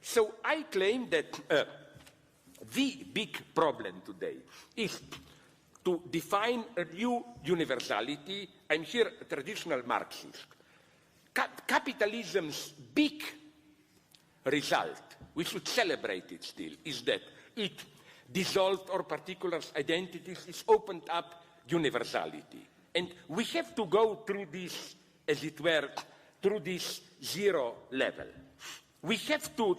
So I claim that the big problem today is to define a new universality. I'm here a traditional Marxist. Capitalism's big result, we should celebrate it still, is that it dissolved our particular identities, it's opened up universality. And we have to go through this, as it were, through this zero level. We have to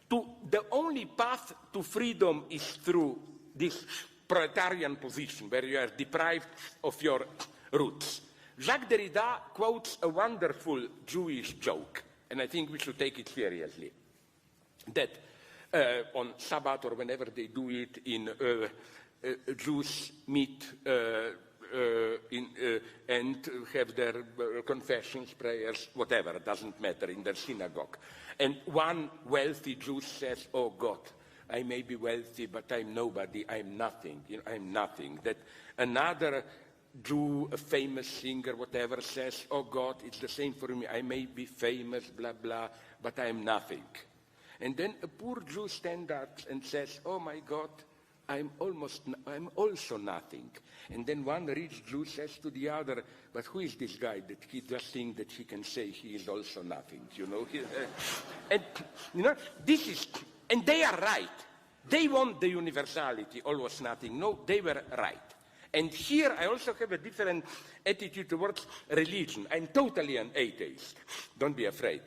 the only path to freedom is through this proletarian position where you are deprived of your roots. Jacques Derrida quotes a wonderful Jewish joke, and I think we should take it seriously, that on Sabbath or whenever they do it in Jews meet and have their confessions, prayers, whatever, doesn't matter, in their synagogue. And one wealthy Jew says, oh God, I may be wealthy, but I'm nobody, I'm nothing, you know, I'm nothing. That another Jew, a famous singer, whatever, says, oh God, it's the same for me, I may be famous, blah, blah, but I'm nothing. And then a poor Jew stands up and says, oh my God, I'm also nothing. And then one rich Jew says to the other, but who is this guy that he just thinks that he can say he is also nothing, you know? And, you know, this is, and they are right. They want the universality, always nothing. No, they were right. And here I also have a different attitude towards religion. I'm totally an atheist. Don't be afraid.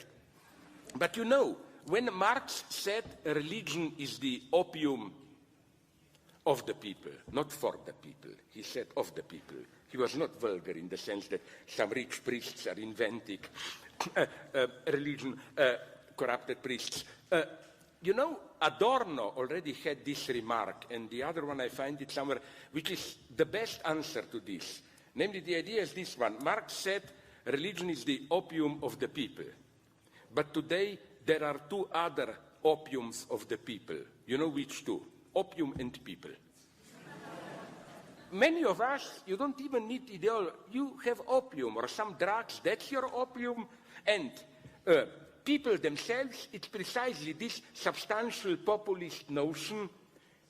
But you know, when Marx said religion is the opium of the people, not for the people, he said of the people. He was not vulgar in the sense that some rich priests are inventing religion, corrupted priests. You know, Adorno already had this remark, and the other one I find it somewhere, which is the best answer to this. Namely, the idea is this one. Marx said religion is the opium of the people. But today, there are two other opiums of the people. You know which two? Opium and people. Many of us, you don't even need ideology. You have opium or some drugs, that's your opium. And people themselves, it's precisely this substantial populist notion,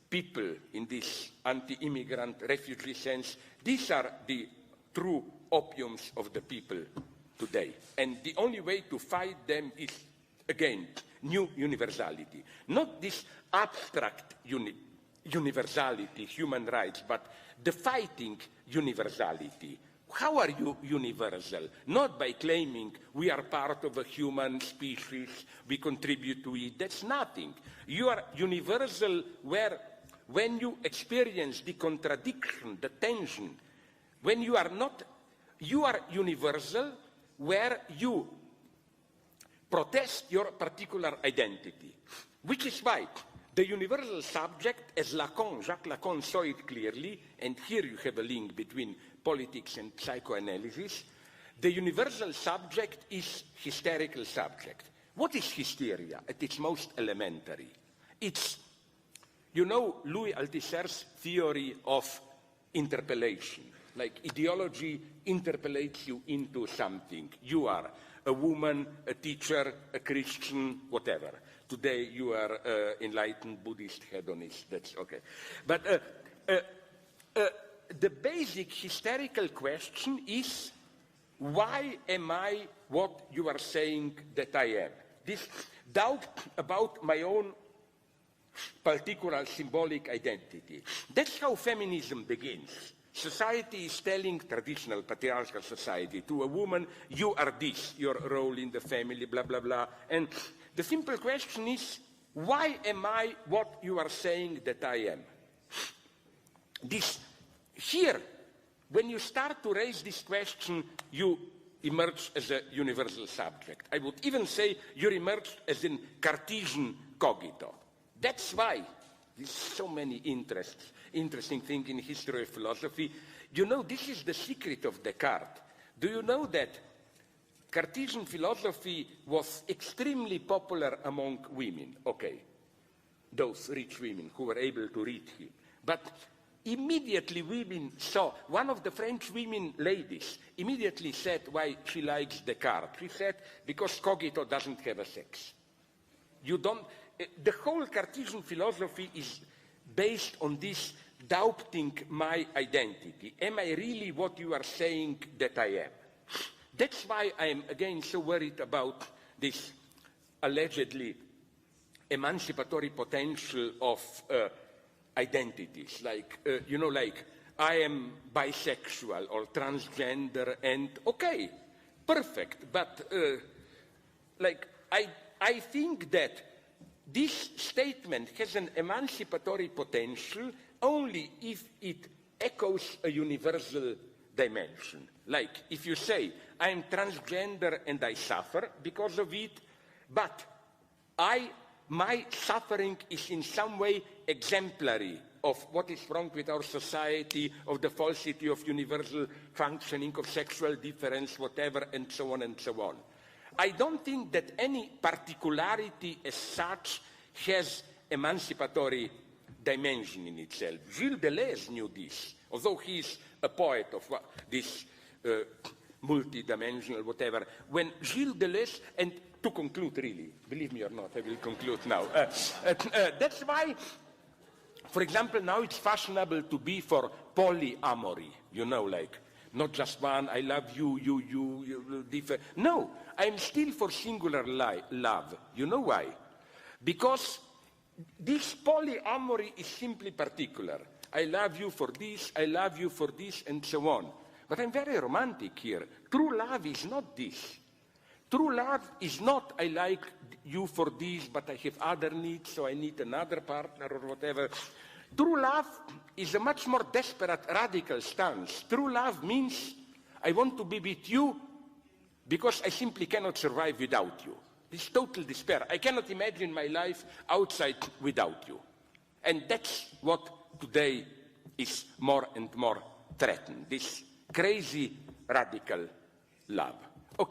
people in this anti-immigrant refugee sense, these are the true opiums of the people today. And the only way to fight them is, again, new universality. Not this abstract universality, human rights, but the fighting universality. How are you universal? Not by claiming we are part of a human species, we contribute to it. That's nothing. You are universal where, when you experience the contradiction, the tension, when you are not, you are universal where you protest your particular identity, which is why the universal subject, as Jacques Lacan saw it clearly, and here you have a link between politics and psychoanalysis, the universal subject is hysterical subject. What is hysteria at its most elementary? It's, you know, Louis Althusser's theory of interpellation. Like ideology interpellates you into something. You are a woman, a teacher, a Christian, whatever. Today you are enlightened Buddhist hedonist, that's okay. But the basic hysterical question is, why am I what you are saying that I am? This doubt about my own particular symbolic identity. That's how feminism begins. Society is telling, traditional patriarchal society, to a woman, you are this, your role in the family, blah, blah, blah. And the simple question is, why am I what you are saying that I am? Here, when you start to raise this question, you emerge as a universal subject. I would even say you emerge as a Cartesian cogito. That's why there's so many interesting things in history of philosophy. You know, this is the secret of Descartes. Do you know that Cartesian philosophy was extremely popular among women? Okay, those rich women who were able to read him. But immediately women saw, one of the French women ladies immediately said why she likes Descartes. She said, because cogito doesn't have a sex. You don't, the whole Cartesian philosophy is based on this doubting my identity. Am I really what you are saying that I am? That's why I'm, again, so worried about this allegedly emancipatory potential of identities. Like, like, I am bisexual or transgender, and okay, perfect. But, I think that this statement has an emancipatory potential only if it echoes a universal dimension. Like, if you say, I am transgender and I suffer because of it, but my suffering is in some way exemplary of what is wrong with our society, of the falsity of universal functioning, of sexual difference, whatever, and so on and so on. I don't think that any particularity as such has emancipatory dimension in itself. Gilles Deleuze knew this, although he is a poet of this multi-dimensional whatever. When Gilles Deleuze, and to conclude really, believe me or not, I will conclude now. That's why, for example, now it's fashionable to be for polyamory, like, not just one, I love you differ. No, I'm still for singular love. You know why? Because this polyamory is simply particular. I love you for this, I love you for this, and so on. But I'm very romantic here. True love is not this. True love is not, I like you for this, but I have other needs, so I need another partner or whatever. True love is a much more desperate, radical stance. True love means I want to be with you because I simply cannot survive without you. This total despair. I cannot imagine my life outside without you. And that's what today is more and more threatened, this crazy, radical love.